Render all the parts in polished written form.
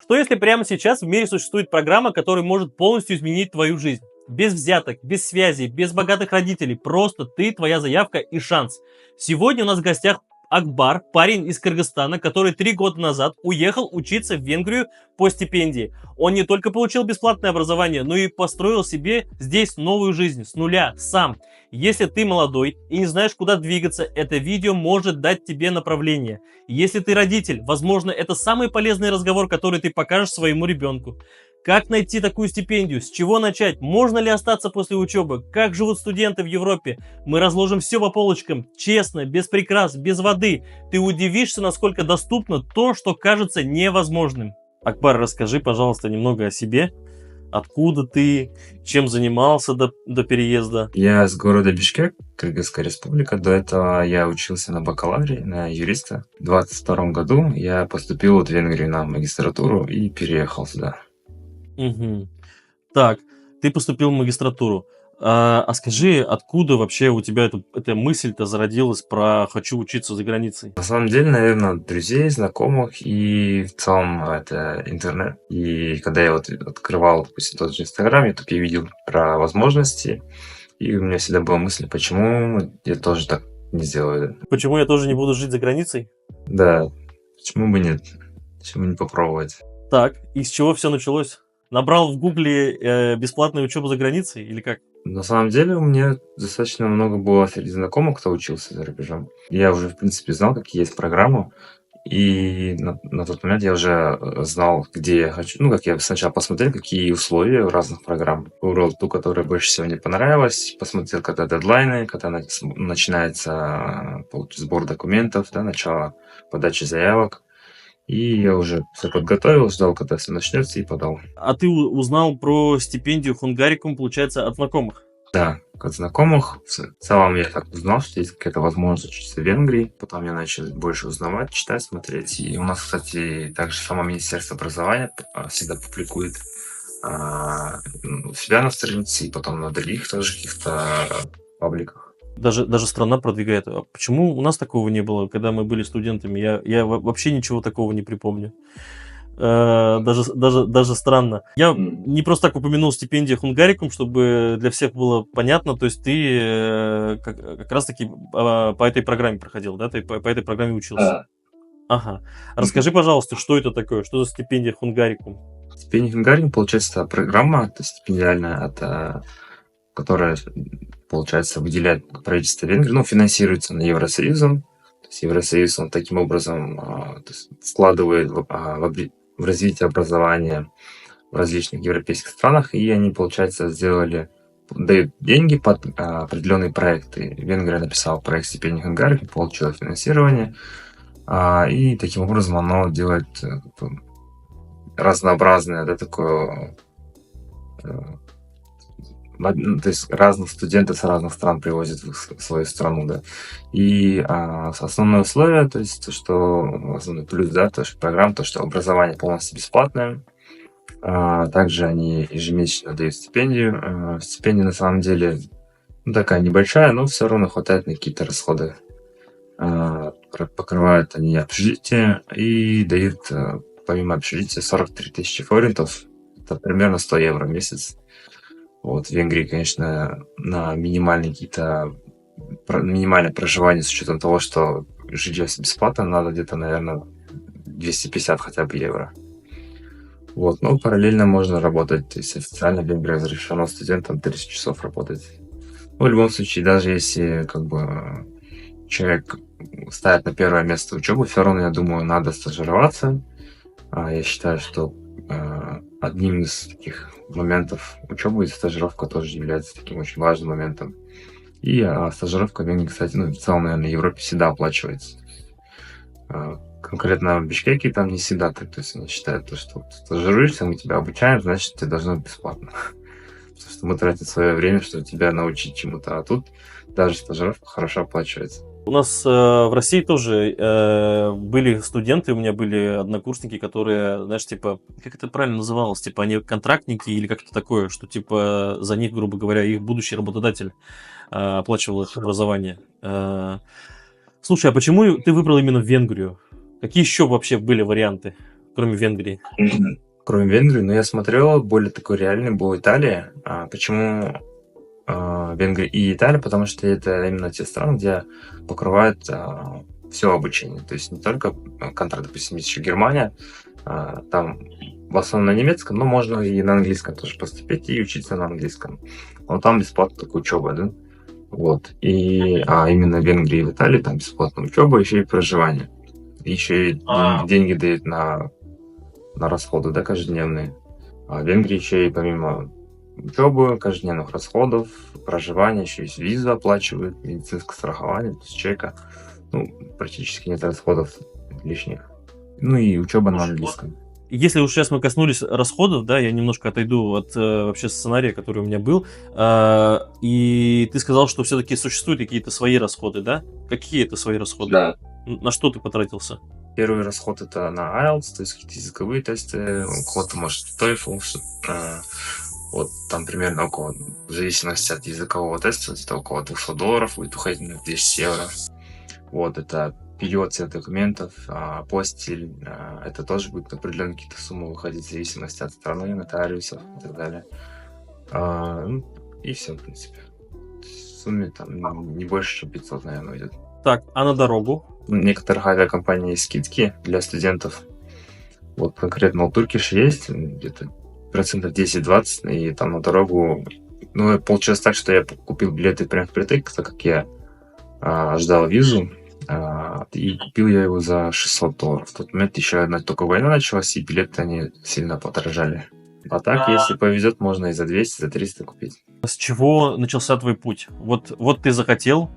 Что если прямо сейчас в мире существует программа, которая может полностью изменить твою жизнь? Без взяток, без связей, без богатых родителей. Просто ты, твоя заявка и шанс. Сегодня у нас в гостях Акбар, парень из Кыргызстана, который 3 года назад уехал учиться в Венгрию по стипендии. Он не только получил бесплатное образование, но и построил себе здесь новую жизнь с нуля, сам. Если ты молодой и не знаешь, куда двигаться, это видео может дать тебе направление. Если ты родитель, возможно, это самый полезный разговор, который ты покажешь своему ребенку. Как найти такую стипендию? С чего начать? Можно ли остаться после учебы? Как живут студенты в Европе? Мы разложим все по полочкам, честно, без прикрас, без воды. Ты удивишься, насколько доступно то, что кажется невозможным. Акбар, расскажи, пожалуйста, немного о себе. Откуда ты? Чем занимался до переезда? Я с города Бишкек, Кыргызская республика. До этого я учился на бакалавре, на юриста. В 22 году я поступил в Венгрию на магистратуру и переехал сюда. Угу. Так, ты поступил в магистратуру. А скажи, откуда вообще у тебя эта мысль-то зародилась про «хочу учиться за границей»? На самом деле, наверное, от друзей, знакомых и в целом это интернет. И когда я вот открывал, допустим, тот же Инстаграм, я тут видел про возможности, и у меня всегда была мысль, почему я тоже так не сделаю. Почему я тоже не буду жить за границей? Да, почему бы нет? Почему не попробовать? Так, и с чего все началось? Набрал в Гугле бесплатную учебу за границей или как? На самом деле у меня достаточно много было среди знакомых, кто учился за рубежом. Я уже, в принципе, знал, какие есть программы. И на тот момент я уже знал, где я хочу. Ну, как я сначала посмотрел, какие условия у разных программ. Выбрал ту, которая больше всего мне понравилась. Посмотрел, когда дедлайны, когда начинается сбор документов, да, начало подачи заявок. И я уже все подготовил, ждал, когда все начнется, и подал. А ты узнал про стипендию Хунгарикум, получается, от знакомых? Да, от знакомых. В целом я так узнал, что есть какая-то возможность учиться в Венгрии. Потом я начал больше узнавать, читать, смотреть. И у нас, кстати, также само Министерство образования всегда публикует у себя на странице и потом на других тоже каких-то пабликах. Даже страна продвигает. А почему у нас такого не было, когда мы были студентами? Я вообще ничего такого не припомню. Даже странно. Я не просто так упомянул стипендию Хунгарикум, чтобы для всех было понятно. То есть ты как раз-таки по этой программе проходил, да? Ты по этой программе учился? Ага. Расскажи, пожалуйста, что это такое? Что за стипендия Хунгарикум? Стипендия Хунгарикум, получается, программа стипендиальная, которая, получается, выделяет правительство Венгрии, ну, финансируется на Евросоюзом. То есть Евросоюз, он таким образом вкладывает в развитие образования в различных европейских странах, и они, получается, дают деньги под определенные проекты. Венгрия написала проект стипендии Хунгарикум, получила финансирование, и таким образом оно делает разнообразное, да, такое... То есть разных студентов с разных стран привозят в свою страну, да. И основное условие, то есть, что основной плюс, да, то, что программа, то, что образование полностью бесплатное. Также они ежемесячно дают стипендию. Стипендия на самом деле такая небольшая, но все равно хватает на какие-то расходы. Покрывают они общежитие и дают, помимо общежития, 43 тысячи форинтов. Это примерно 100 евро в месяц. Вот, в Венгрии, конечно, на минимальное проживание с учетом того, что жилье бесплатно, надо где-то, наверное, 250 хотя бы евро. Вот, но параллельно можно работать, то есть официально в Венгрии разрешено студентам 30 часов работать. Ну, в любом случае, даже если как бы человек ставит на первое место учебу, все равно, я думаю, надо стажироваться. Я считаю, что одним из таких моментов учебы и стажировка тоже является таким очень важным моментом. И стажировка в Венгрии, кстати, ну, в целом, наверное, в Европе всегда оплачивается. Конкретно в Бишкеке там не всегда так. То есть они считают, что стажируешься, мы тебя обучаем, значит, тебе должно быть бесплатно. Потому что мы тратим свое время, чтобы тебя научить чему-то. А тут даже стажировка хорошо оплачивается. У нас в России тоже были студенты, у меня были однокурсники, которые, знаешь, типа, как это правильно называлось, типа, они контрактники или как-то такое, что, типа, за них, грубо говоря, их будущий работодатель оплачивал их образование. Слушай, а почему ты выбрал именно Венгрию? Какие еще вообще были варианты, кроме Венгрии? Кроме Венгрии, но я смотрел, более такой реальный был Италия. Почему Венгрия и Италия? Потому что это именно те страны, где покрывают все обучение. То есть не только контракт, допустим, есть еще Германия, там в основном на немецком, но можно и на английском тоже поступить и учиться на английском. Но там бесплатно такая учеба, да? Вот. Именно в Венгрии и в Италии там бесплатная учеба, еще и проживание. Еще и деньги дают на расходы, да, каждодневные. А в Венгрии еще и помимо учебы, каждодневных расходов, проживания, еще и визу оплачивают, медицинское страхование, то есть человека практически нет расходов лишних. Ну и учеба на английском. Если уж сейчас мы коснулись расходов, да, я немножко отойду от вообще сценария, который у меня был. И ты сказал, что все-таки существуют какие-то свои расходы, да? Какие это свои расходы? Да. На что ты потратился? Первый расход это на IELTS, то есть какие-то языковые тесты, у кого-то может TOEFL, вот там примерно около, в зависимости от языкового теста, это около $200 будет уходить на 10 евро. Вот, это перевод всех документов, апостиль, это тоже будет определенные какие-то суммы выходить в зависимости от страны, нотариусов и так далее. И все, в принципе. В сумме там не больше, чем 500, наверное, уйдет. Так, а на дорогу? У некоторых авиакомпаний есть скидки для студентов. Вот конкретно у Turkish есть где-то 10-20%, и там на дорогу... получилось так, что я купил билеты прямо впритык, так как я ждал визу, и купил я его за $600. В тот момент еще только война началась, и билеты они сильно подорожали. А так, если повезет, можно и за 200, за 300 купить. С чего начался твой путь? Вот ты захотел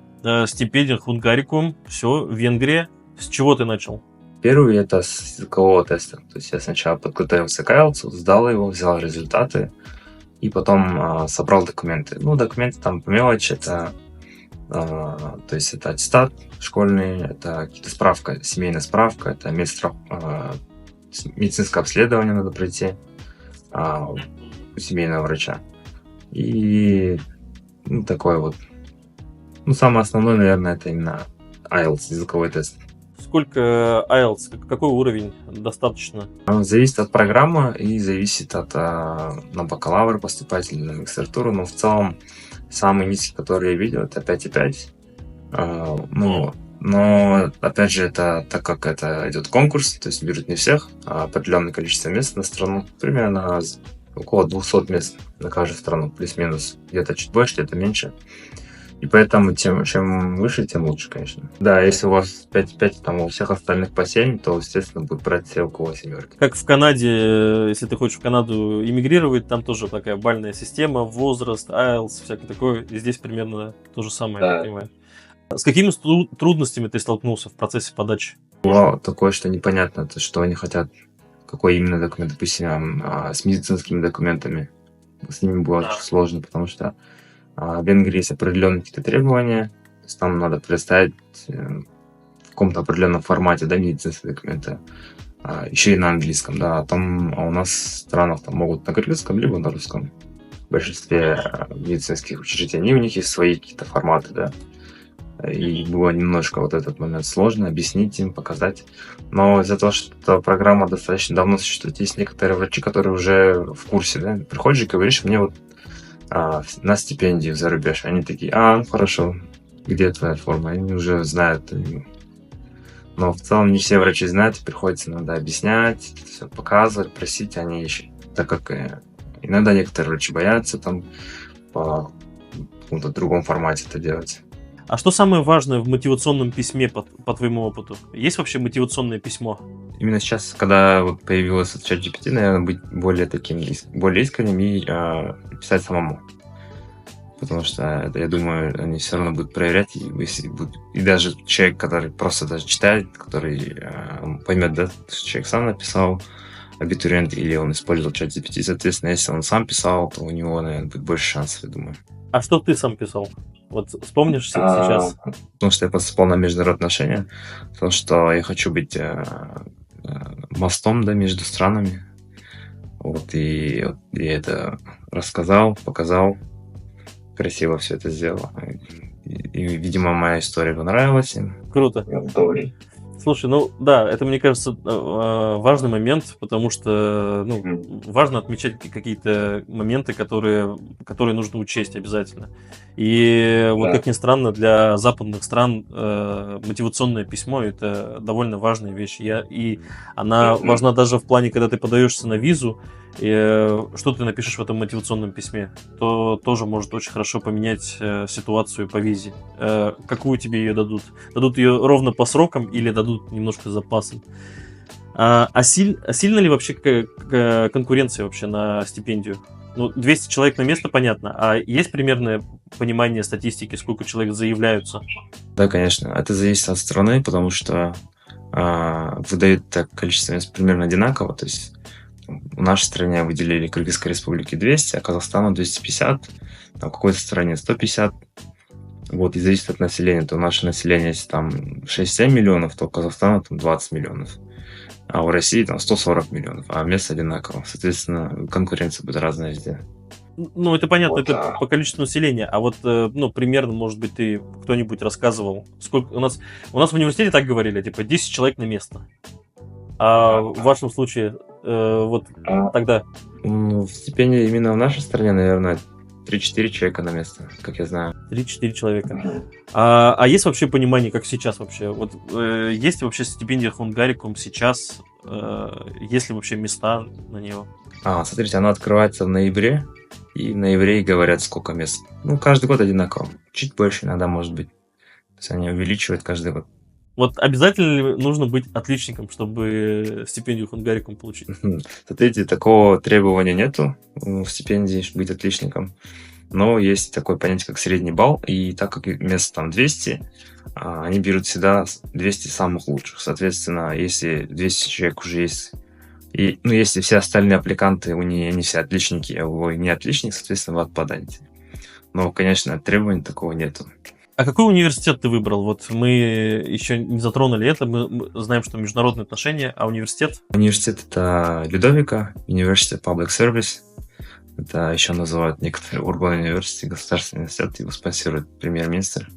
стипендию Хунгарикум, все, Венгрия. С чего ты начал? Первый это с языкового теста. То есть я сначала подготовился к IELTS, сдал его, взял результаты, и потом собрал документы. Документы там по мелочи, это то есть это аттестат школьный, это какие-то справка, семейная справка, это медицинское обследование надо пройти у семейного врача. И такое вот. Самое основное, наверное, это именно IELTS, языковой тест. Сколько IELTS, какой уровень достаточно? Зависит от программы и зависит от на бакалавр поступать или на магистратуру, но в целом самый низкий, который я видел, это 5,5. Но опять же, это так как это идет конкурс, то есть берут не всех, а определенное количество мест на страну, примерно около 200 мест на каждую страну, плюс-минус, где-то чуть больше, где-то меньше. И поэтому чем выше, тем лучше, конечно. Да, если у вас 5,5, там у всех остальных по 7, то, естественно, будут брать все около 7. Как в Канаде, если ты хочешь в Канаду иммигрировать, там тоже такая бальная система, возраст, IELTS, всякое такое. И здесь примерно то же самое, да. Я понимаю. С какими трудностями ты столкнулся в процессе подачи? Было такое, что непонятно, что они хотят, какой именно документ, допустим, с медицинскими документами. С ними было очень сложно, потому что в Венгрии есть определенные какие-то требования, то есть там надо представить в каком-то определенном формате, да, медицинские документы, еще и на английском, да, а у нас в странах там могут на английском, либо на русском. В большинстве медицинских учреждений у них есть свои какие-то форматы, да, и было немножко вот этот момент сложно объяснить им, показать. Но из-за того, что программа достаточно давно существует, есть некоторые врачи, которые уже в курсе, да, приходишь и говоришь, мне вот на стипендию за рубеж. Они такие, хорошо, где твоя форма? Они уже знают. Но в целом не все врачи знают, и приходится иногда объяснять, все показывать, просить. Они ищут, так как иногда некоторые врачи боятся там по какому-то другому формате это делать. А что самое важное в мотивационном письме по твоему опыту? Есть вообще мотивационное письмо? Именно сейчас, когда вот появилось ChatGPT, наверное, быть более искренним и писать самому. Потому что, я думаю, они все равно будут проверять, и даже человек, который просто даже читает, который поймет, да, что человек сам написал, абитуриент, или он использовал ChatGPT, соответственно, если он сам писал, то у него, наверное, будет больше шансов, я думаю. А что ты сам писал? Вот вспомнишь сейчас? Потому что я поступал на международные отношения, потому что я хочу быть мостом, да, между странами. Вот, и я это рассказал, показал, красиво все это сделал. И, видимо, моя история понравилась им. Круто. Слушай, ну да, это, мне кажется, важный момент, потому что важно отмечать какие-то моменты, которые нужно учесть обязательно. И вот Да. как ни странно, для западных стран мотивационное письмо — это довольно важная вещь. И она Мгм. важна даже в плане, когда ты подаешься на визу, что ты напишешь в этом мотивационном письме, то тоже может очень хорошо поменять ситуацию по визе. Какую тебе ее дадут? Дадут ее ровно по срокам или дадут немножко с запасом? Сильно ли вообще конкуренция вообще на стипендию? Ну, 200 человек на место, понятно. А есть примерное понимание статистики, сколько человек заявляются? Да, конечно. Это зависит от страны, потому что выдают так количество мест примерно одинаково. То есть в нашей стране выделили Кыргызской республике 200, а Казахстану 250, там в какой-то стране 150. Вот, и зависит от населения. То наше население, если там 6-7 миллионов, то у Казахстана там 20 миллионов. А у России там 140 миллионов, а мест одинаково. Соответственно, конкуренция будет разная везде. Ну, это понятно, Вот, это по количеству населения. А вот, примерно, может быть, ты кто-нибудь рассказывал, сколько у нас в университете так говорили, типа 10 человек на место. А в вашем случае, вот А, тогда в стипендии именно в нашей стране, наверное, 3-4 человека на место, как я знаю. 3-4 человека. А есть вообще понимание, как сейчас вообще? Вот есть ли вообще стипендия Хунгарикум сейчас? Есть ли вообще места на нее? Смотрите, она открывается в ноябре, и в ноябре и говорят, сколько мест. Ну, каждый год одинаково. Чуть больше иногда может быть. То есть они увеличивают каждый год. Вот обязательно ли нужно быть отличником, чтобы стипендию Хунгарикум получить? Смотрите, такого требования нету в стипендии быть отличником. Но есть такое понятие, как средний балл. И так как мест там 200, они берут всегда 200 самых лучших. Соответственно, если 200 человек уже есть, и, если все остальные аппликанты, они все отличники, а вы не отличник, соответственно, вы отпадаете. Но, конечно, требований такого нету. А какой университет ты выбрал? Вот мы еще не затронули это, мы знаем, что международные отношения, а университет? Университет — это Людовика, University Public Service. Это еще называют некоторые Urban University, государственный университет, его спонсирует премьер-министр.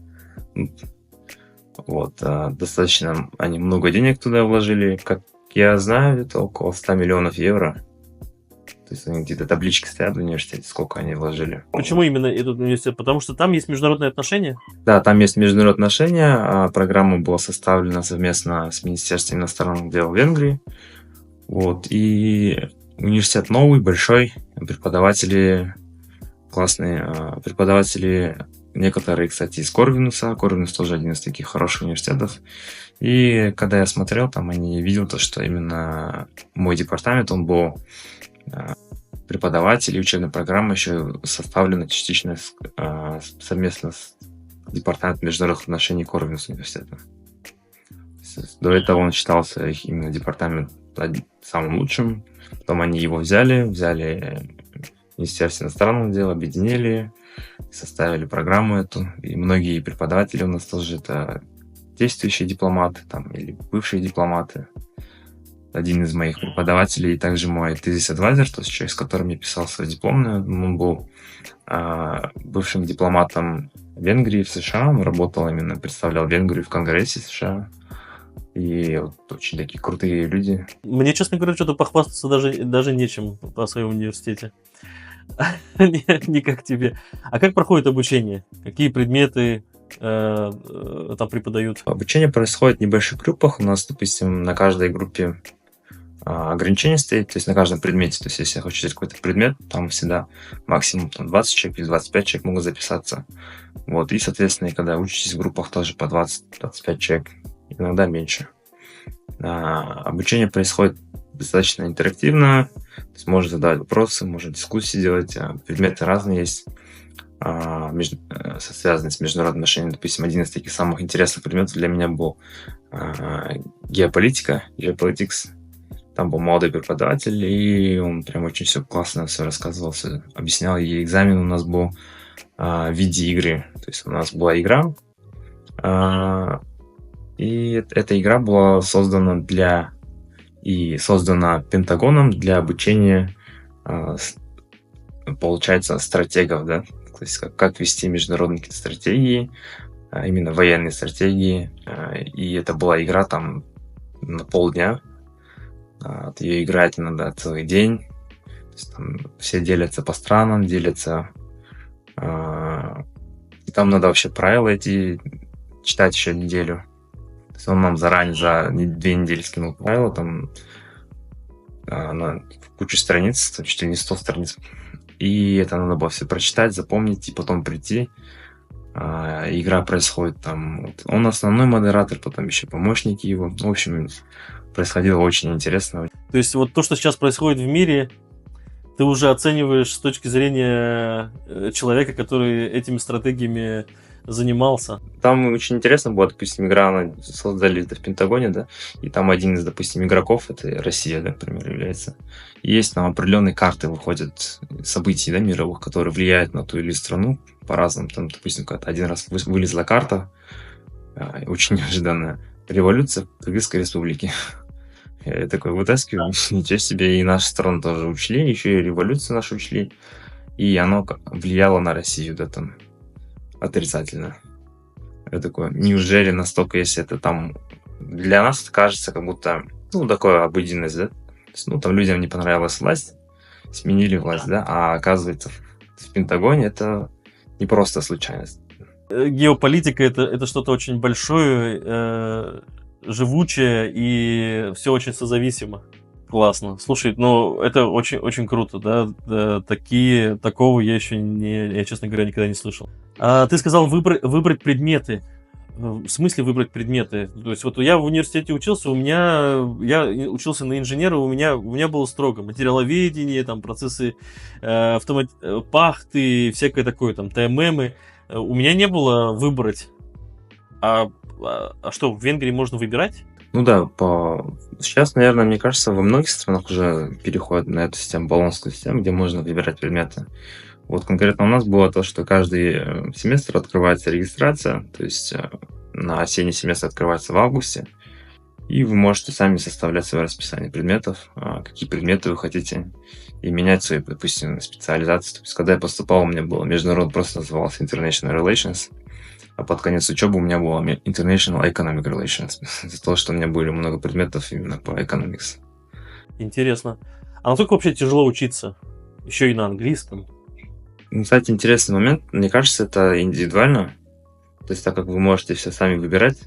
Вот, достаточно они много денег туда вложили. Как я знаю, это около 100 миллионов евро. То есть они где-то таблички стоят в университете, сколько они вложили. Почему именно этот университет? Потому что там есть международные отношения? Да, там есть международные отношения. Программа была составлена совместно с Министерством иностранных дел Венгрии. Вот, и университет новый, большой, преподаватели классные, преподаватели некоторые, кстати, из Корвинуса. Корвинус тоже один из таких хороших университетов. И когда я смотрел, там они видел то, что именно мой департамент, он был преподаватель и учебная программа еще составлена частично совместно с департаментом международных отношений Корвинус университета. До этого он считался их именно департамент самым лучшим. Потом они его взяли Министерство иностранных дел, объединили, составили программу эту. И многие преподаватели у нас тоже это действующие дипломаты там, или бывшие дипломаты. Один из моих преподавателей и также мой тезис-адвайзер, то есть человек, с которым я писал свою дипломную, он был бывшим дипломатом Венгрии в США, он работал именно, представлял Венгрию в Конгрессе США. И вот очень такие крутые люди. Мне, честно говоря, что-то похвастаться даже нечем по своему университете. Не как тебе. А как проходит обучение? Какие предметы там преподают? Обучение происходит в небольших группах. У нас, допустим, на каждой группе ограничение стоит, то есть на каждом предмете. То есть если я хочу взять какой-то предмет, там всегда максимум 20 человек или 25 человек могут записаться. Вот. И, соответственно, когда учитесь в группах, тоже по 20-25 человек, иногда меньше. Обучение происходит достаточно интерактивно, то есть можно задавать вопросы, можно дискуссии делать, предметы разные есть, связанные с международными отношениями. Допустим, один из таких самых интересных предметов для меня был геополитика, geopolitics. Там был молодой преподаватель, и он прям очень все классно все рассказывал, все объяснял. И экзамен у нас был в виде игры. То есть у нас была игра, и эта игра была создана Пентагоном для обучения, получается, стратегов, да, то есть как вести международные какие-то стратегии, именно военные стратегии. И это была игра, там на полдня. Ее играть иногда целый день. То есть там все делятся по странам, делятся. И там надо вообще правила эти читать еще неделю. То есть он нам заранее за 2 недели скинул правила, там на кучу страниц, там чуть ли не 100 страниц. И это надо было все прочитать, запомнить и потом прийти. Игра происходит там. Он основной модератор, потом еще помощники его. В общем, происходило очень интересно. То есть вот то, что сейчас происходит в мире, ты уже оцениваешь с точки зрения человека, который этими стратегиями занимался. Там очень интересно было, допустим, игра, создали это в Пентагоне, да, и там один из, допустим, игроков, это Россия, да, например, является. И есть там определенные карты выходят событий, да, мировых, которые влияют на ту или страну по-разному. Там, допустим, как-то один раз вылезла карта, очень неожиданная, революция в Кыргызской республике. Я такой вытаскиваю, ничего себе, и нашу страну тоже учли, еще и революцию нашу учли, и оно влияло на Россию, да, там, отрицательно. Я такой, неужели настолько, если это там... Для нас это кажется, как будто, ну, такое обыденность, да? То есть, ну, там людям не понравилась власть, сменили власть, да? А оказывается, в Пентагоне это не просто случайность. Геополитика это что-то очень большое, живучее, и все очень созависимо. Классно. Слушай, ну это очень, очень круто, да? Такого я еще я, честно говоря, никогда не слышал. Ты сказал выбрать предметы. В смысле выбрать предметы? То есть вот я в университете учился, я учился на инженера, у меня было строго материаловедение, там процессы пахты, всякое такое, там ТММы. У меня не было выбрать. А что, в Венгрии можно выбирать? Ну да, сейчас, наверное, мне кажется, во многих странах уже переходят на эту систему, болонскую систему, где можно выбирать предметы. Вот конкретно у нас было то, что каждый семестр открывается регистрация, то есть на осенний семестр открывается в августе, и вы можете сами составлять свое расписание предметов, какие предметы вы хотите, и менять свои, допустим, специализации. То есть, когда я поступал, у меня было международный, просто назывался International Relations, а под конец учебы у меня было International Economic Relations, из-за того, что у меня были много предметов именно по economics. Интересно. А насколько вообще тяжело учиться? Еще и на английском? Ну, кстати, интересный момент. Мне кажется, это индивидуально. То есть, так как вы можете все сами выбирать,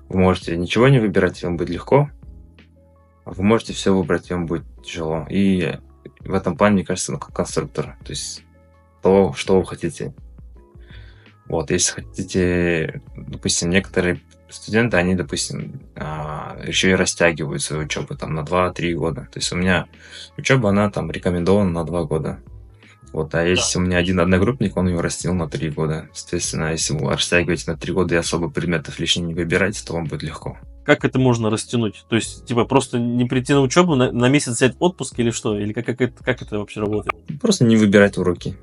вы можете ничего не выбирать, и вам будет легко, а вы можете все выбрать, и вам будет тяжело. И в этом плане, мне кажется, ну, как конструктор. То есть, то, что вы хотите. Вот, если хотите, допустим, некоторые студенты, они, допустим, еще и растягивают свою учебу там на 2-3 года. То есть у меня учеба, она там рекомендована на 2 года. Вот, а если у меня один одногруппник, он ее растил на 3 года. Соответственно, если вы растягиваете на 3 года и особо предметов лишних не выбираете, то вам будет легко. Как это можно растянуть? То есть, типа, просто не прийти на учебу, на месяц взять отпуск или что? Или как это вообще работает? Просто не выбирать уроки.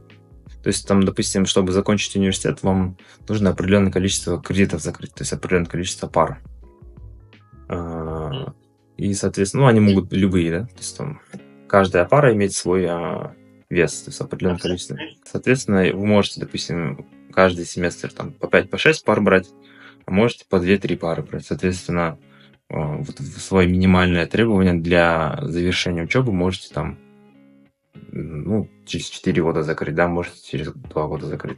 То есть там, допустим, чтобы закончить университет, вам нужно определенное количество кредитов закрыть, то есть определенное количество пар. И, соответственно, ну, они могут быть любые, да? То есть там каждая пара имеет свой вес, то есть определенное количество. Соответственно, вы можете, допустим, каждый семестр там по 5-6 пар брать, а можете по 2-3 пары брать. Соответственно, вот свое минимальное требование для завершения учебы можете там, ну, через 4 года закрыть, да, можете через 2 года закрыть.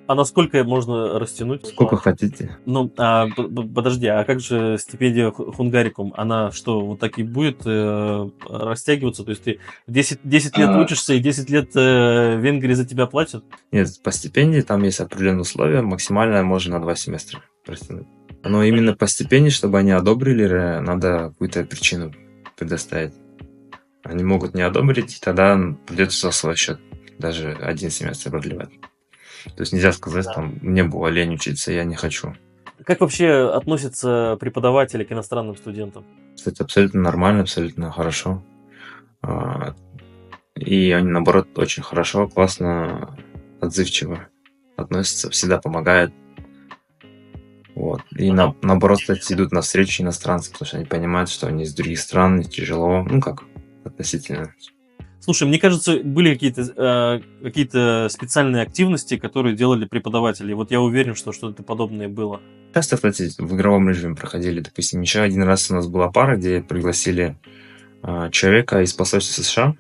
А насколько можно растянуть? Сколько хотите. Ну, подожди, а как же стипендия Хунгарикум? Она что, вот так и будет растягиваться? То есть ты 10 лет учишься, и 10 лет Венгрии за тебя платят? Нет, по стипендии там есть определенные условия, максимально можно на 2 семестра растянуть. Но именно по стипендии, чтобы они одобрили, надо какую-то причину предоставить. Они могут не одобрить, и тогда придется за свой счет даже 1 семестр продлевать. То есть нельзя сказать, там, мне было лень учиться, я не хочу. Как вообще относятся преподаватели к иностранным студентам? Кстати, абсолютно нормально, абсолютно хорошо. И они, наоборот, очень хорошо, классно, отзывчиво относятся, всегда помогают. Вот. И наоборот, кстати, идут навстречу иностранцам, потому что они понимают, что они из других стран, тяжело, ну как, относительно. Слушай, мне кажется, были какие-то специальные активности, которые делали преподаватели. Вот я уверен, что что-то подобное было. Часто, кстати, в игровом режиме проходили. Допустим, еще один раз у нас была пара, где пригласили человека из посольства США.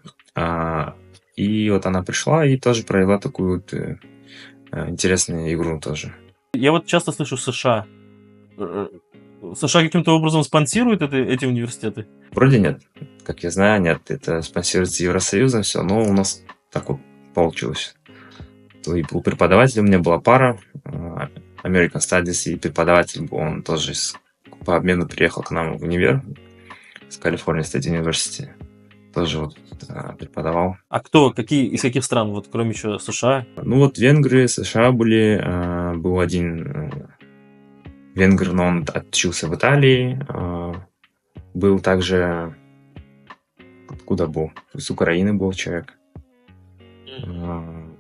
И вот она пришла и тоже провела такую вот интересную игру тоже. Я вот часто слышу США. Э, США каким-то образом спонсирует эти университеты? Вроде нет. Как я знаю, нет. Это спонсируется Евросоюзом, все. Но у нас так вот получилось. И у преподавателя у меня была пара American Studies, и преподаватель, он тоже по обмену приехал к нам в универ с California State University. Тоже вот преподавал. А кто, из каких стран, вот кроме еще США? Ну вот Венгры, США были, был один венгр, но он отучился в Италии, был также, откуда был, из Украины был человек,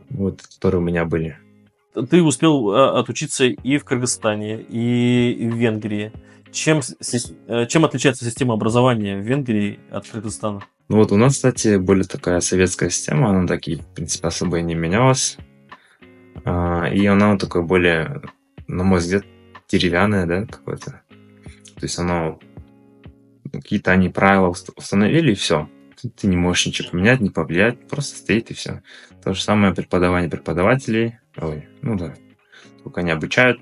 вот, которые у меня были. Ты успел отучиться и в Кыргызстане, и в Венгрии. Чем отличается система образования в Венгрии от Кыргызстана? Ну вот у нас, кстати, более такая советская система, она такие, в принципе, особо и не менялась. И она вот такой более, на мой взгляд, деревянная, да, какое-то. То есть оно, какие-то они правила установили, и все. Ты не можешь ничего поменять, не повлиять, просто стоит и все. То же самое преподавание преподавателей. Ну да, только они обучают.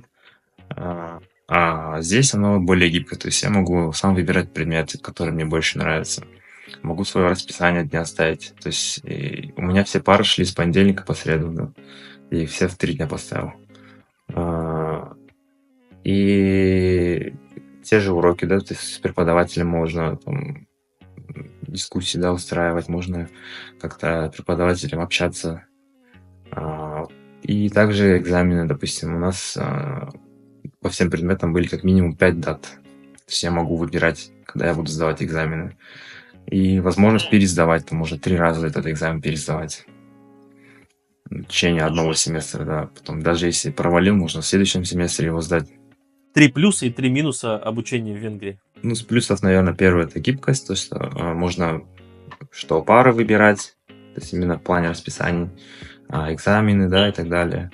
А здесь оно более гибкое. То есть я могу сам выбирать предметы, которые мне больше нравятся. Могу свое расписание дня ставить. То есть у меня все пары шли с понедельника по среду, да. И все в 3 дня поставил. И те же уроки, да, то есть с преподавателем можно там, дискуссии, да, устраивать, можно как-то преподавателем общаться. И также экзамены, допустим, у нас по всем предметам были как минимум 5 дат. То есть я могу выбирать, когда я буду сдавать экзамены. И возможность пересдавать, там можно 3 раза этот экзамен пересдавать. В течение одного семестра, да. Потом даже если провалил, можно в следующем семестре его сдать. 3 плюса и 3 минуса обучения в Венгрии. Ну, с плюсов, наверное, первое – это гибкость, то есть можно что пары выбирать, то есть именно в плане расписаний, экзамены, да, и так далее.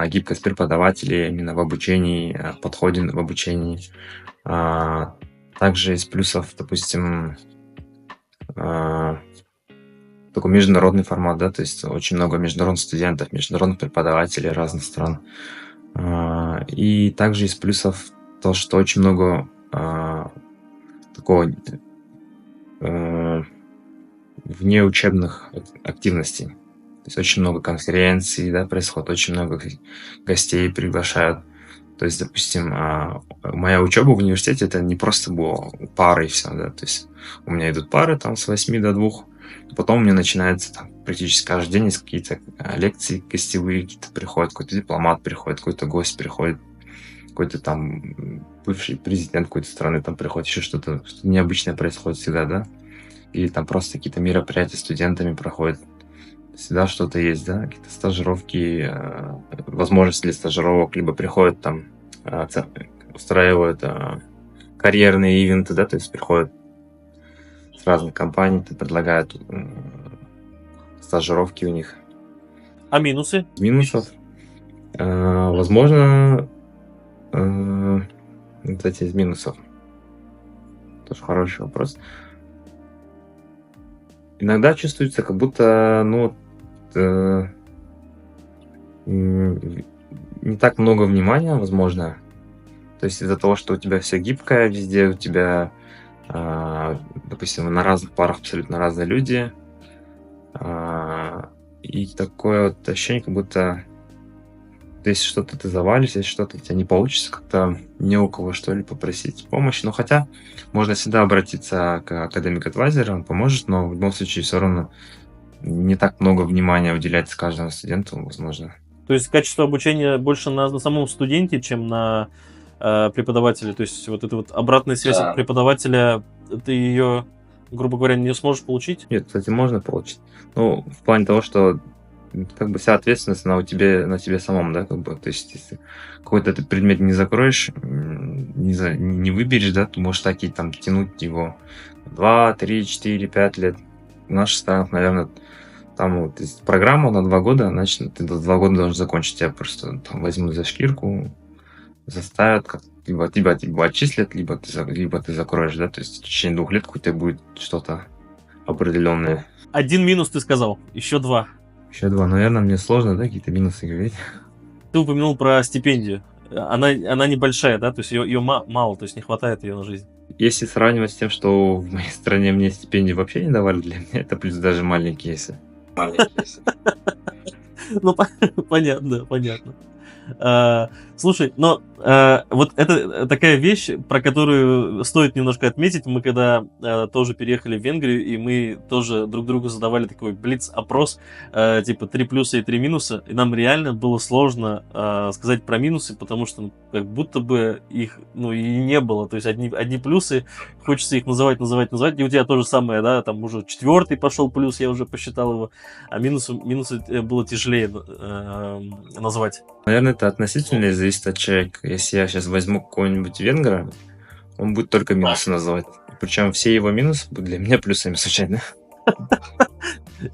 Гибкость преподавателей именно в обучении, подходе в обучении. Также из плюсов, допустим, такой международный формат, да, то есть очень много международных студентов, международных преподавателей разных стран. И также из плюсов то, что очень много такого внеучебных активностей. То есть очень много конференций, да, происходит, очень много гостей приглашают. То есть, допустим, моя учеба в университете это не просто было пары и все, да, то есть у меня идут пары там с 8 до 2, потом у меня начинается там, практически каждый день есть какие-то лекции гостевые, какие-то приходят, какой-то дипломат приходит, какой-то гость приходит, какой-то там бывший президент какой-то страны там приходит, еще что-то необычное происходит всегда, да, или там просто какие-то мероприятия с студентами проходят, всегда что-то есть, да, какие-то стажировки, возможности для стажировок, либо приходят там, устраивают карьерные ивенты, да, то есть приходят с разных компаний, предлагают стажировки у них. А минусы? Минусов? Возможно, кстати, из минусов. Тоже хороший вопрос. Иногда чувствуется, как будто, не так много внимания, возможно. То есть из-за того, что у тебя все гибкое, везде у тебя, допустим, на разных парах абсолютно разные люди. И такое вот ощущение, как будто если что-то ты завалишься, если что-то у тебя не получится, как-то не у кого, что ли, попросить помощи. Но хотя можно всегда обратиться к академик-адвайзеру, он поможет, но в любом случае все равно не так много внимания уделяется каждому студенту, возможно. То есть качество обучения больше на самом студенте, чем на преподавателе? То есть вот эта вот обратная связь от преподавателя, ты ее, грубо говоря, не сможешь получить? Нет, кстати, можно получить. Ну, в плане того, что как бы вся ответственность на тебе самом, да, как бы, то есть, если какой-то ты предмет не закроешь, не выберешь, да, ты можешь так и там тянуть его 2, 3, 4, 5 лет. в наших странах, наверное, там вот есть программа на 2 года, значит, ты до 2 года должен закончить. Тебя просто там возьмут за шкирку, заставят, либо тебя отчислят, либо ты закроешь, да, то есть в течение 2 лет у тебя будет что-то определенное. 1 минус ты сказал, еще 2. Еще 2, наверное, мне сложно, да, какие-то минусы говорить. Ты упомянул про стипендию. Она небольшая, да, то есть ее мало, то есть не хватает ее на жизнь. Если сравнивать с тем, что в моей стране мне стипендию вообще не давали, для меня это плюс даже маленький, если. Ну, понятно. Слушай, но вот это такая вещь, про которую стоит немножко отметить. Мы когда тоже переехали в Венгрию, и мы тоже друг другу задавали такой блиц-опрос, типа 3 плюса и 3 минуса, и нам реально было сложно сказать про минусы, потому что как будто бы их, ну, и не было. То есть одни плюсы, хочется их называть, и у тебя то же самое, да, там уже 4-й пошел плюс, я уже посчитал его, а минусы было тяжелее назвать. Наверное, это относительно и зависит от человека. Если я сейчас возьму какого-нибудь венгра, он будет только минусы называть. Причем все его минусы будут для меня плюсами случайно.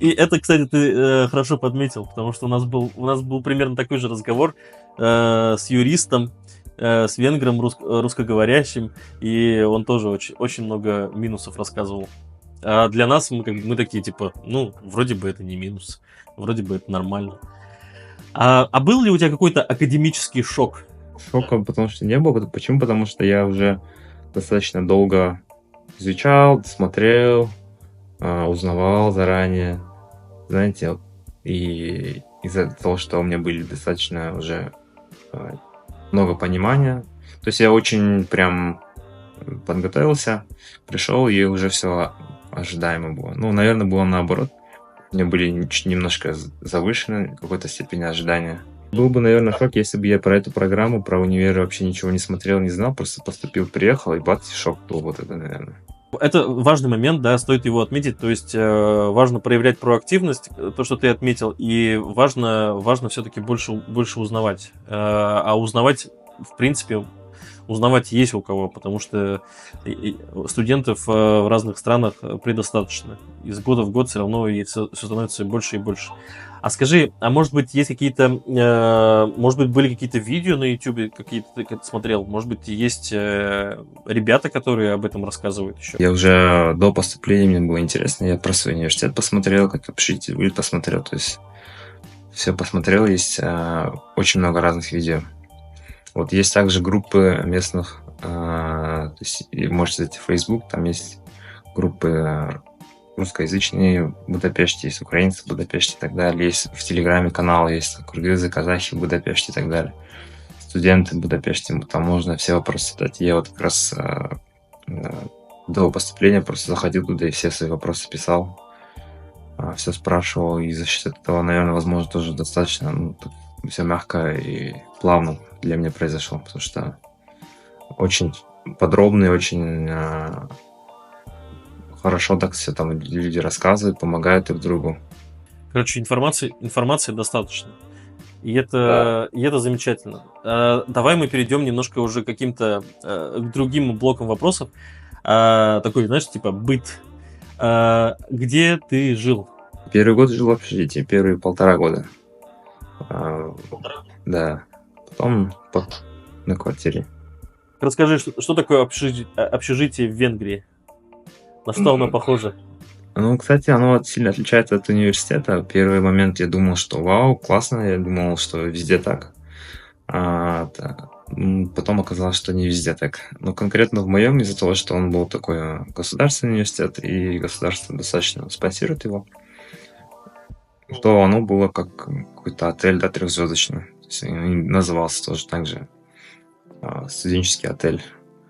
И это, кстати, ты хорошо подметил, потому что у нас был примерно такой же разговор с юристом, с венгром русскоговорящим, и он тоже очень много минусов рассказывал. А для нас мы такие, типа, ну, вроде бы это не минус, вроде бы это нормально. А был ли у тебя какой-то академический шок? Шока, потому что не было. Почему? Потому что я уже достаточно долго изучал, смотрел, узнавал заранее, знаете, и из-за того, что у меня были достаточно уже много понимания, то есть я очень прям подготовился, пришел, и уже все ожидаемо было. Ну, наверное, было наоборот. У меня были немножко завышены какой-то степени ожидания. Был бы, наверное, шок, если бы я про эту программу, про универ вообще ничего не смотрел, не знал, просто поступил, приехал, и бац, шок был вот это, наверное. Это важный момент, да, стоит его отметить, то есть важно проявлять проактивность, то, что ты отметил, и важно все-таки больше узнавать. А узнавать, в принципе, узнавать есть у кого, потому что студентов в разных странах предостаточно. Из года в год все равно все становится все больше и больше. А скажи, а может быть есть может быть были какие-то видео на YouTube, какие-то ты смотрел? Может быть есть ребята, которые об этом рассказывают еще? Я уже до поступления, мне было интересно, я про свой университет посмотрел, как общежитие посмотрел, то есть все посмотрел, есть очень много разных видео. Вот есть также группы местных, то есть можете зайти в Facebook, там есть группы русскоязычные в Будапеште, есть украинцы в Будапеште и так далее, есть в Телеграме канал, есть кыргызы, казахи в Будапеште и так далее, студенты в Будапеште, там можно все вопросы задать. Я вот как раз до поступления просто заходил туда и все свои вопросы писал, все спрашивал, и за счет этого, наверное, возможно, тоже достаточно все мягко и плавно для меня произошло, потому что очень подробно и очень хорошо так все там люди рассказывают, помогают друг другу. Короче, информации достаточно. И это замечательно. Давай мы перейдем немножко уже к каким-то к другим блокам вопросов. Такой, знаешь, типа быт. Где ты жил? Первый год жил в общежитии, первые 1,5 года. Да. Потом на квартире. Расскажи, что такое общежитие в Венгрии? На что оно похоже? Ну, кстати, оно сильно отличается от университета. Первый момент я думал, что вау, классно, я думал, что везде так. Потом оказалось, что не везде так. Но конкретно в моем, из-за того, что он был такой государственный университет, и государство достаточно спонсирует его, то оно было как какой-то отель, да, 3-звездочный. Назывался тоже так же студенческий отель.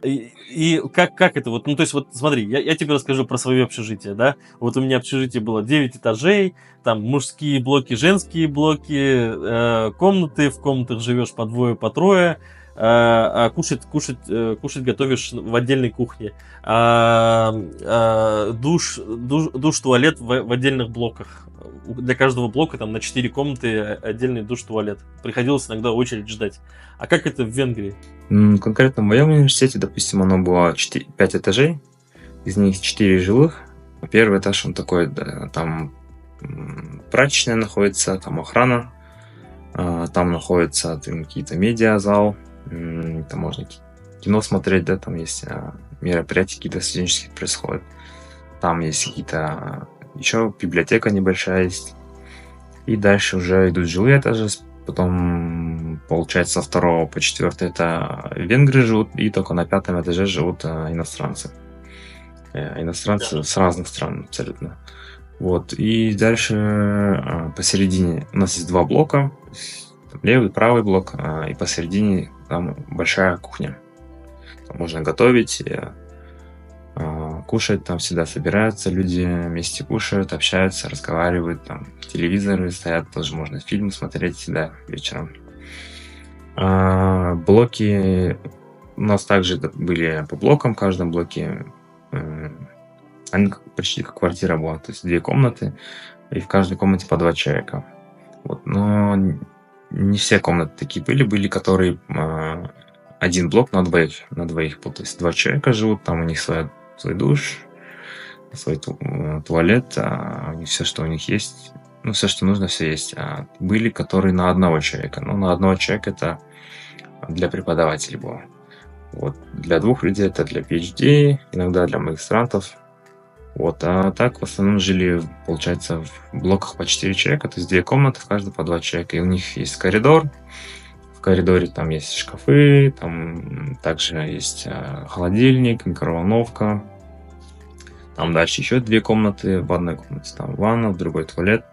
И как это вот, ну то есть вот смотри, я тебе расскажу про свое общежитие, да, вот у меня общежитие было 9 этажей, там мужские блоки, женские блоки, комнаты, в комнатах живешь по 2, по 3, а кушать готовишь в отдельной кухне, душ, туалет в отдельных блоках. Для каждого блока там на 4 комнаты отдельный душ-туалет. Приходилось иногда очередь ждать. А как это в Венгрии? Конкретно в моем университете, допустим, оно было 5 этажей, из них 4 жилых, Первый этаж, он такой, да, там прачечная находится, там охрана, там находится там какие-то медиазал, там можно кино смотреть, да, там есть мероприятия какие-то студенческие происходят. Там есть какие-то еще библиотека небольшая есть. И дальше уже идут жилые этажи, потом, получается, со 2 по 4 это венгры живут, и только на 5 этаже живут иностранцы. Иностранцы с разных стран абсолютно. Вот. И дальше посередине у нас есть 2 блока. Левый, правый блок. И посередине там большая кухня. Там можно готовить, кушать. Там всегда собираются люди, вместе кушают, общаются, разговаривают. Там телевизоры стоят, тоже можно фильмы смотреть всегда вечером. Блоки у нас также были по блокам. В каждом блоке они почти как квартира была. То есть 2 комнаты, и в каждой комнате по 2 человека. Вот. Но не все комнаты такие были. Были, которые один блок на двоих. То есть 2 человека живут, там у них свой душ, свой туалет, у них все, что у них есть. Ну, все, что нужно, все есть. А были, которые на одного человека. Но на одного человека это для преподавателей было. Вот. Для 2 людей это для PhD, иногда для магистрантов. Вот. А так в основном жили, получается, в блоках по 4 человека, то есть 2 комнаты, в каждой по 2 человека. И у них есть коридор. В коридоре там есть шкафы, там также есть холодильник, микроволновка. Там дальше еще 2 комнаты. В одной комнате там ванна, в другой туалет.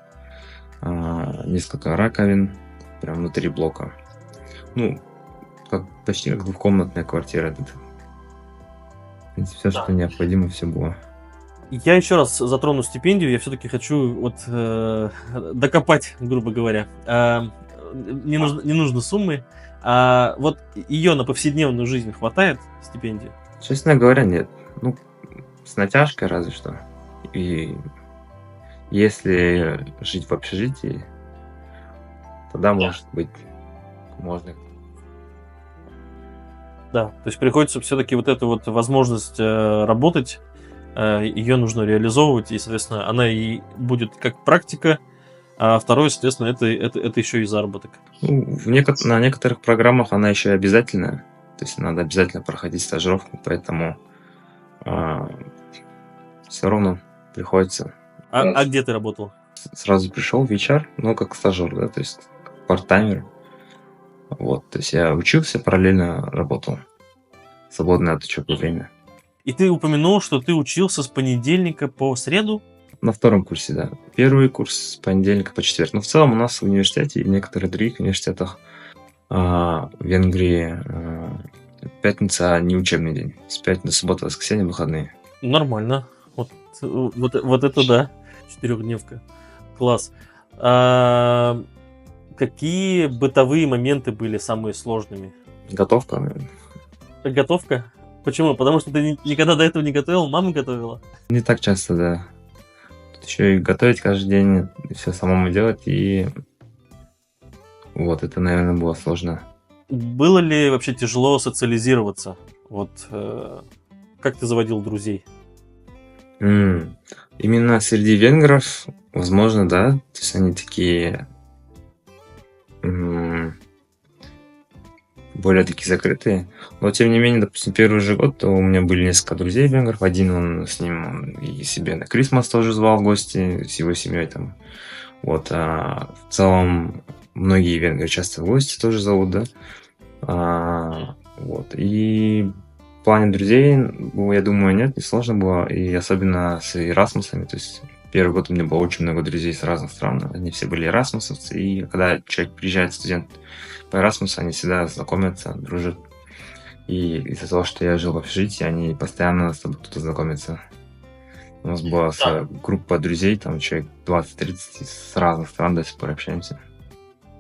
Несколько раковин прям внутри блока. Ну, почти как 2-комнатная квартира. Все, что необходимо, все было. Я еще раз затрону стипендию. Я все-таки хочу вот докопать, грубо говоря. Не нужны суммы. Вот ее на повседневную жизнь хватает, стипендии? Честно говоря, нет. Ну, с натяжкой разве что. И если жить в общежитии, тогда, может быть, можно. Да, то есть приходится все-таки вот эту вот возможность работать, ее нужно реализовывать, и, соответственно, она и будет как практика, а второе, соответственно, это еще и заработок. Ну, на некоторых программах она еще и обязательная, то есть надо обязательно проходить стажировку, поэтому все равно приходится. А где ты работал? Сразу пришел в HR, ну, как стажер, да, то есть парт-таймер. Вот, то есть я учился, параллельно работал. Свободное от учебы время. И ты упомянул, что ты учился с понедельника по среду? На 2 курсе, да. Первый курс с понедельника по четверг. Но в целом у нас в университете и в некоторых других университетах в Венгрии пятница не учебный день. С пятницы, суббота, воскресенье, выходные. Нормально. Вот это да. 4-дневка. Класс. Какие бытовые моменты были самые сложными? Готовка, наверное. Готовка? Почему? Потому что ты никогда до этого не готовил? Мама готовила? Не так часто, да. Тут еще и готовить каждый день, все самому делать, и вот это, наверное, было сложно. Было ли вообще тяжело социализироваться? Вот как ты заводил друзей? Именно среди венгров, возможно, да. То есть они такие более такие закрытые. Но тем не менее, допустим, первый же год у меня были несколько друзей венгров. Один с ним и себе на Крисмас тоже звал в гости с его семьей там. Вот. В целом многие венгры часто в гости тоже зовут, да. Вот. И в плане друзей, я думаю, нет, не сложно было. И особенно с Erasmus'ами. То есть первый год у меня было очень много друзей с разных стран. Они все были эрасмусовцы. И когда человек приезжает, студент по Erasmus, они всегда знакомятся, дружат. И из-за того, что я жил в общежитии, они постоянно с тобой кто-то знакомится. У нас была группа друзей, там человек 20-30 с разных стран до сих пор общаемся.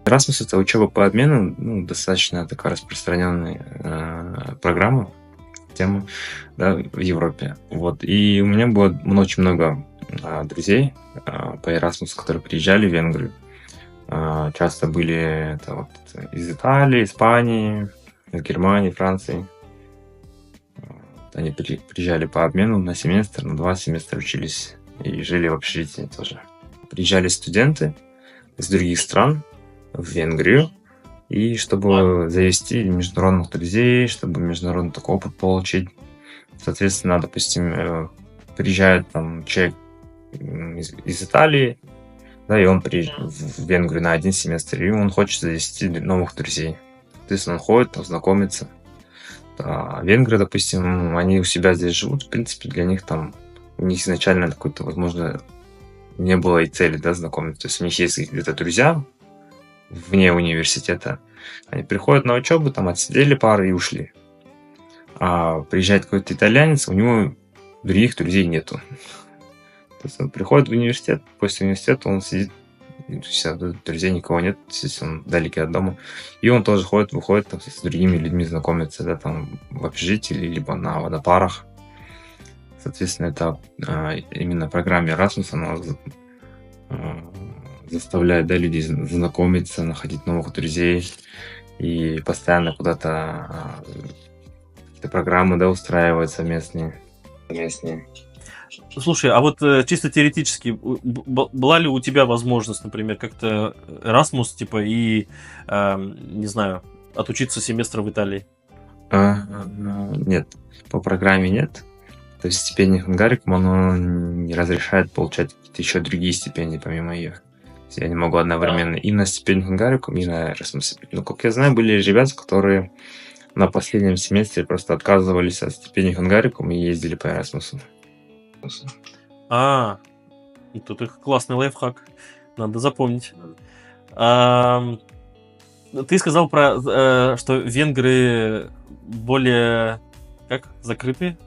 Erasmus — это учеба по обмену, достаточно такая распространенная программа, тема, да, в Европе. Вот. И у меня было очень много друзей по Erasmus, которые приезжали в Венгрию. Часто были из Италии, Испании, из Германии, Франции. Они приезжали по обмену на семестр, на 2 семестра учились и жили в общежитии тоже. Приезжали студенты из других стран в Венгрию, и чтобы завести международных друзей, чтобы международный такой опыт получить. Соответственно, допустим, приезжает там человек из Италии, да, и он приезжает в Венгрию на 1 семестр, и он хочет завести новых друзей. Соответственно, он ходит, там, знакомится. А венгры, допустим, они у себя здесь живут, в принципе, для них там, у них изначально какой-то, возможно, не было и цели, да, знакомиться. То есть у них есть где-то друзья вне университета. Они приходят на учебу, там отсидели пары и ушли. А приезжает какой-то итальянец, у него других друзей нету. То есть он приходит в университет, после университета он сидит, все, друзей никого нет, естественно, он вдалеке от дома. И он тоже ходит, выходит, там, с другими людьми знакомится, да, там, в общежитии, либо на парах. Соответственно, это именно программа Erasmus, она заставляет, да, людей знакомиться, находить новых друзей и постоянно куда-то какие-то программы, да, устраивать совместные. Слушай, а вот чисто теоретически, была ли у тебя возможность, например, как-то Erasmus, типа, и, не знаю, отучиться семестр в Италии? Нет, по программе нет. То есть стипендия Хунгарикум, оно не разрешает получать какие-то еще другие стипендии, помимо ее. Я не могу одновременно и на стипендию Хунгарикум, и на Erasmus. Ну, как я знаю, были ребята, которые на последнем семестре просто отказывались от стипендии Хунгарикум и ездили по Erasmus. Тут их классный лайфхак. Надо запомнить. Ты сказал про, что венгры более, закрытые?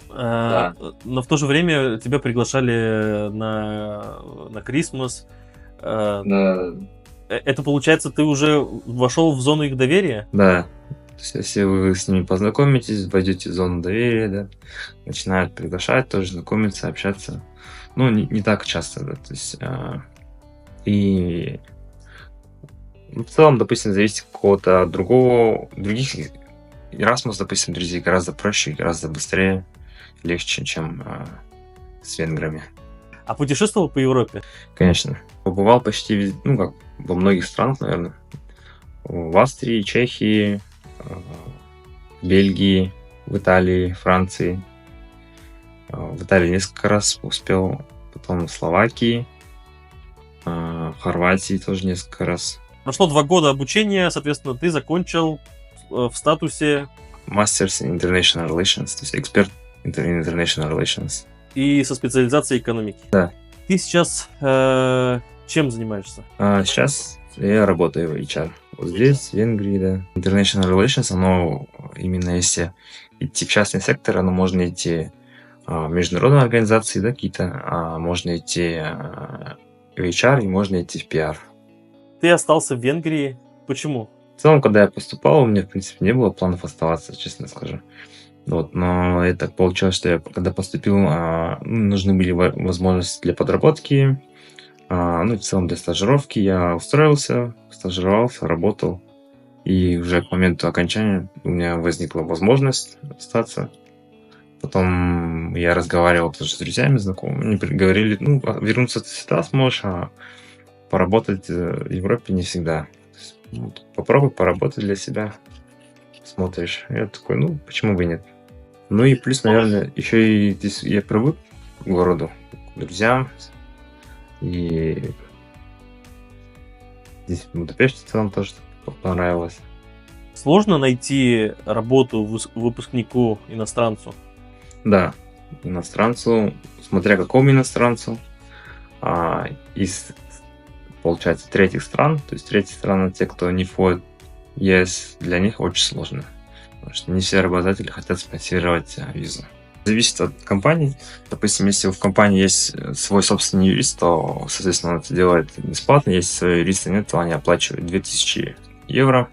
Да. Но в то же время тебя приглашали на Крисмас. Да. Это получается, ты уже вошел в зону их доверия? Да. То есть, если вы с ними познакомитесь, войдете в зону доверия, да, начинают приглашать, тоже знакомиться, общаться. Ну, не так часто, да. То есть, и в целом, допустим, зависит от какого-то других Erasmus, допустим, друзей гораздо проще, гораздо быстрее, легче, чем с венграми. А путешествовал по Европе? Конечно. Побывал почти везде, во многих странах, наверное. В Австрии, Чехии, Бельгии, в Италии, Франции. В Италии несколько раз успел, потом в Словакии, в Хорватии тоже несколько раз. Прошло 2 года обучения, соответственно, ты закончил в статусе... Masters in International Relations, то есть эксперт in International Relations. И со специализацией экономики. Да. Ты сейчас чем занимаешься? Сейчас я работаю в HR. Вот здесь, в Венгрии, да. International Relations, оно именно если идти в частный сектор, оно можно идти в международные организации, да, какие-то, можно идти в HR и можно идти в PR. Ты остался в Венгрии. Почему? В целом, когда я поступал, у меня, в принципе, не было планов оставаться, честно скажу. Вот, но это так получилось, что я, когда поступил, нужны были возможности для подработки, в целом для стажировки. Я устроился, стажировался, работал. И уже к моменту окончания у меня возникла возможность остаться. Потом я разговаривал тоже с друзьями, знакомыми. Они говорили, вернуться ты всегда сможешь, а поработать в Европе не всегда. Попробуй поработать для себя. Смотришь. Я такой, почему бы и нет. Ну и плюс, наверное, еще и здесь я привык к городу, к друзьям. И здесь в Будапеште в целом тоже понравилось. Сложно найти работу выпускнику иностранцу? Да, иностранцу, смотря какому иностранцу, из, получается, третьих стран, то есть третьи страны, те, кто не входит в ЕС, для них очень сложно, потому что не все работодатели хотят спонсировать визу. Зависит от компании. Допустим, если в компании есть свой собственный юрист, то, соответственно, он это делает бесплатно. Если своего юриста нет, то они оплачивают 2000 евро,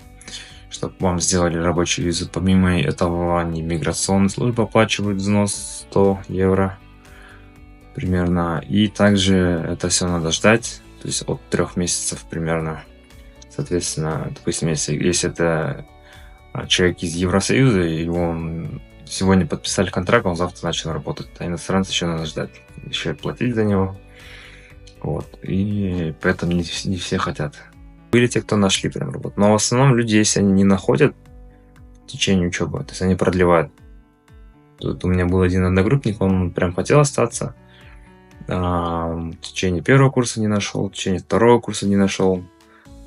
чтобы вам сделали рабочую визу. Помимо этого, они миграционные службы оплачивают взнос 100 евро примерно. И также это все надо ждать, то есть от 3 месяцев примерно. Соответственно, допустим, если это человек из Евросоюза, и он сегодня подписали контракт, он завтра начал работать. А иностранца еще надо ждать. Еще и платить за него. Вот. И поэтому не все хотят. Были те, кто нашли прям работу. Но в основном люди, если они не находят в течение учебы, то есть они продлевают. Тут у меня был один одногруппник, он прям хотел остаться. В течение первого курса не нашел, в течение второго курса не нашел.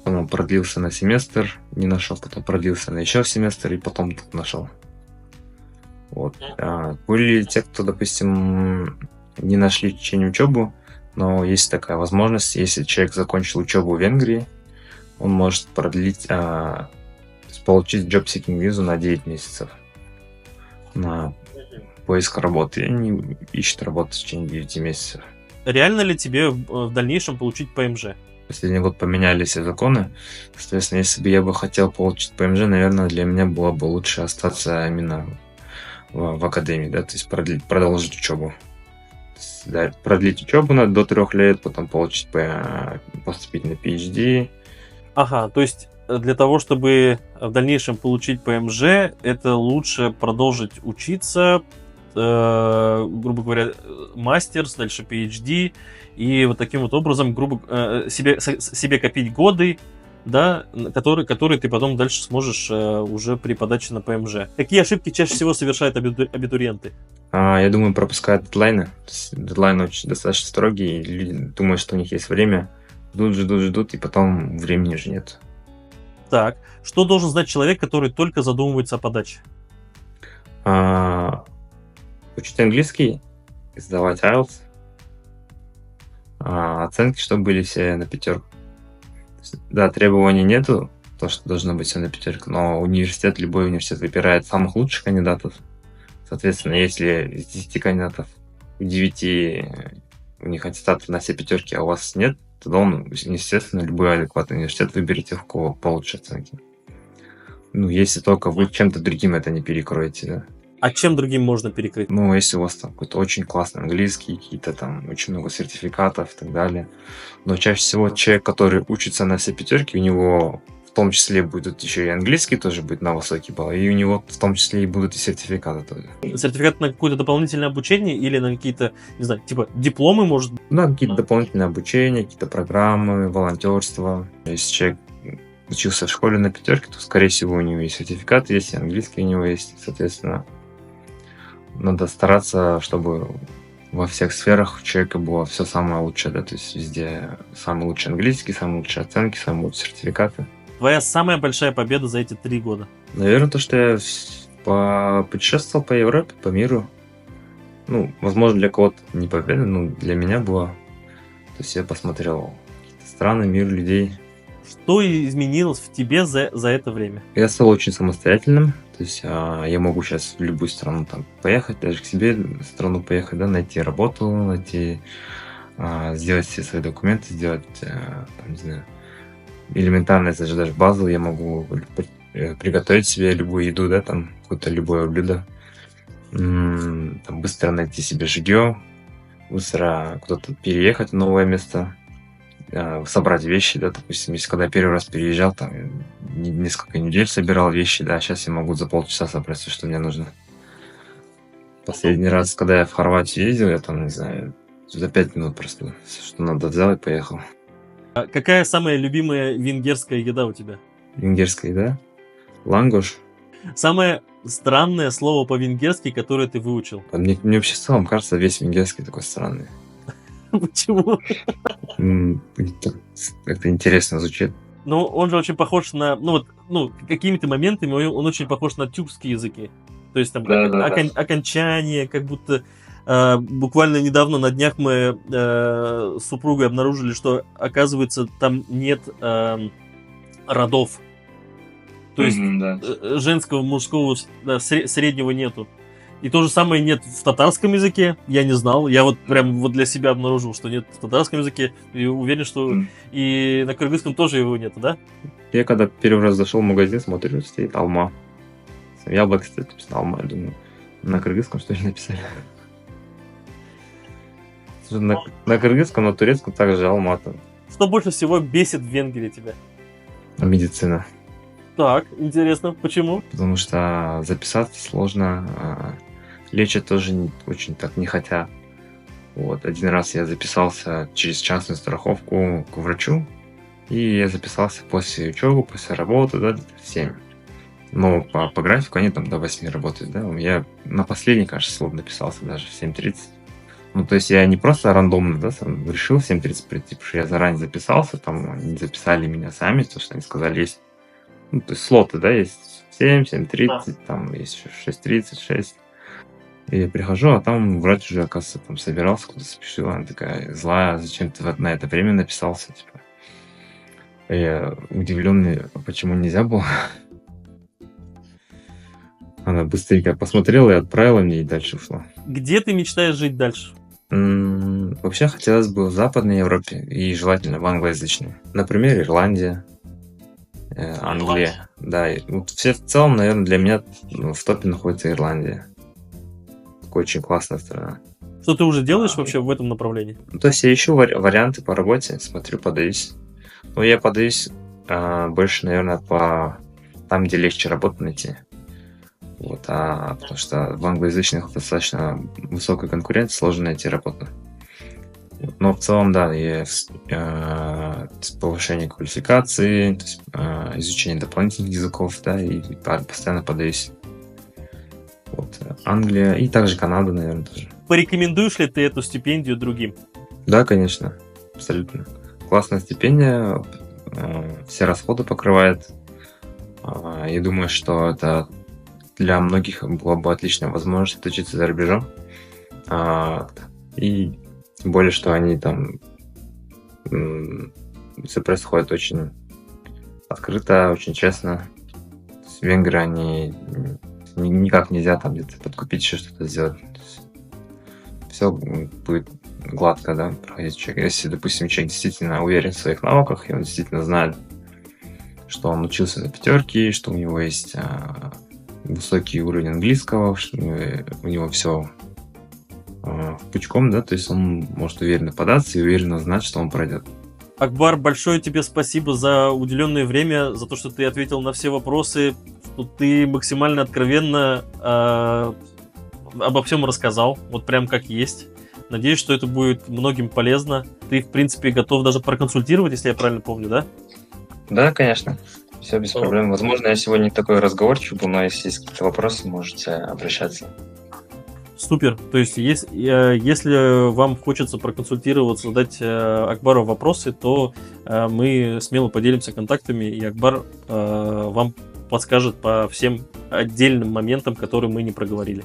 Потом он продлился на семестр, не нашел, потом продлился на еще семестр и потом тут нашел. Вот. Были те, кто, допустим, не нашли в течение учебы, но есть такая возможность, если человек закончил учебу в Венгрии, он может продлить, то есть получить job-seeking визу на 9 месяцев на поиск работы. И они ищут работу в течение 9 месяцев. Реально ли тебе в дальнейшем получить ПМЖ? Последний год поменялись все законы. Соответственно, если бы я бы хотел получить ПМЖ, наверное, для меня было бы лучше остаться именно в академии, да, то есть продолжить учебу. Да, продлить учебу надо до 3 лет, потом получить поступить на PhD. Ага, то есть для того, чтобы в дальнейшем получить ПМЖ, это лучше продолжить учиться, грубо говоря, мастерс, дальше PhD, и вот таким вот образом себе копить годы, да, которые ты потом дальше сможешь уже при подаче на ПМЖ. Какие ошибки чаще всего совершают абитуриенты? Я думаю, пропускают дедлайны. Дедлайны очень достаточно строгие, и люди думают, что у них есть время, ждут, и потом времени уже нет. Так, что должен знать человек, который только задумывается о подаче? Учить английский, сдавать IELTS, оценки, чтобы были все на 5. Да, требований нету, то, что должно быть все на 5, но любой университет выбирает самых лучших кандидатов. Соответственно, если из 10 кандидатов у 9 у них аттестаты на все 5, а у вас нет, тогда естественно, любой адекватный университет выберет тех, у кого получше оценки. Ну, если только вы чем-то другим это не перекроете, да. А чем другим можно перекрыть? Ну, если у вас там какой-то очень классный английский, какие-то там очень много сертификатов и так далее. Но чаще всего человек, который учится на все 5, у него в том числе будет еще и английский тоже будет на высокий балл, и у него в том числе и будут и сертификаты тоже. Сертификат на какое-то дополнительное обучение или на какие-то, не знаю, типа дипломы, может? Да, какие-то дополнительные обучения, какие-то программы, волонтерство. Если человек учился в школе на 5, то, скорее всего, у него есть сертификат, есть и английский у него есть, соответственно, надо стараться, чтобы во всех сферах у человека было все самое лучшее, да, то есть везде самый лучший английский, самые лучшие оценки, самые лучшие сертификаты. Твоя самая большая победа за эти 3 года? Наверное, то, что я путешествовал по Европе, по миру. Ну, возможно, для кого-то не победа, но для меня было. То есть я посмотрел какие-то страны, мир, людей. Что изменилось в тебе за это время? Я стал очень самостоятельным. То есть я могу сейчас в любую страну там поехать, даже к себе в страну поехать, да, найти работу, сделать все свои документы, сделать, там, не знаю, элементарно, даже базу, я могу приготовить себе любую еду, да, там, какое-то любое блюдо, там, быстро найти себе жилье, быстро куда-то переехать в новое место, собрать вещи, да, допустим, если когда я первый раз переезжал, там, несколько недель собирал вещи, да, сейчас я могу за полчаса собрать все, что мне нужно. Последний раз, когда я в Хорватию ездил, я там, не знаю, за 5 минут просто все, что надо, взял и поехал. А какая самая любимая венгерская еда у тебя? Венгерская еда? Лангуш. Самое странное слово по-венгерски, которое ты выучил? Мне вообще в целом кажется, весь венгерский такой странный. Почему? Как-то интересно звучит. Ну, он же очень похож на... какими-то моментами он очень похож на тюркские языки. То есть там окончание, как будто... Буквально недавно на днях мы с супругой обнаружили, что, оказывается, там нет родов. То есть женского, мужского, среднего нету. И то же самое нет в татарском языке. Я не знал. Я вот прям вот для себя обнаружил, что нет в татарском языке. И уверен, что и на кыргызском тоже его нет, да? Я когда первый раз зашел в магазин, смотрю, стоит алма. Яблоко стоит, алма. Я думаю, на кыргызском что ли написали? На кыргызском, на турецком также алма. Что больше всего бесит в Венгрии тебя? Медицина. Так, интересно, почему? потому что записаться сложно, лечат тоже очень так не хотят. Вот, один раз я записался через частную страховку к врачу, и я записался после учебы, после работы, да, где-то в 7. Но по графику они там до 8 работают, да. Я на последний, кажется, слот написался даже в 7:30. Ну, то есть я не просто рандомно, да, сам решил в 7:30 прийти, потому что я заранее записался, там они записали меня сами, потому что они сказали, есть, ну, то есть слоты, да, есть 7, 7:30, там есть 6:30, 6. И я прихожу, а там врач уже, оказывается, там собирался, куда-то спешил. Она такая злая, зачем ты вот на это время написался, типа. Я удивленный, почему нельзя было. Она быстренько посмотрела и отправила мне, и дальше ушла. Где ты мечтаешь жить дальше? Вообще хотелось бы в Западной Европе и желательно в англоязычной. Например, Ирландия, Англия. Да, и вот все в целом, наверное, для меня в топе находится Ирландия. Такая очень классная страна. Что ты уже делаешь вообще в этом направлении? Ну, то есть я ищу варианты по работе, смотрю, подаюсь. Ну, я подаюсь больше, наверное, по там, где легче работу найти. Вот, потому что в англоязычных достаточно высокая конкуренция, сложно найти работу. Вот, но в целом, да, есть повышение квалификации, то есть, изучение дополнительных языков, да, и постоянно подаюсь. Вот, Англия и также Канада, наверное, тоже. Порекомендуешь ли ты эту стипендию другим? Да, конечно, абсолютно. Классная стипендия, все расходы покрывает. Я думаю, что это для многих была бы отличная возможность учиться за рубежом. И тем более, что они там все происходит очень открыто, очень честно. В Венгрии они никак нельзя там где-то подкупить, еще что-то сделать. Все будет гладко, да, проходить человек. Если, допустим, человек действительно уверен в своих навыках, и он действительно знает, что он учился на пятерке, что у него есть высокий уровень английского, что у него все пучком, да, то есть он может уверенно податься и уверенно знать, что он пройдет. Акбар, большое тебе спасибо за уделенное время, за то, что ты ответил на все вопросы, что ты максимально откровенно обо всем рассказал, вот прям как есть. Надеюсь, что это будет многим полезно. Ты, в принципе, готов даже проконсультировать, если я правильно помню, да? Да, конечно. Все без проблем. Возможно, я сегодня такой разговорчик был, но если есть какие-то вопросы, можете обращаться. Супер. То есть, если вам хочется проконсультироваться, задать Акбару вопросы, то мы смело поделимся контактами, и Акбар вам подскажет по всем отдельным моментам, которые мы не проговорили.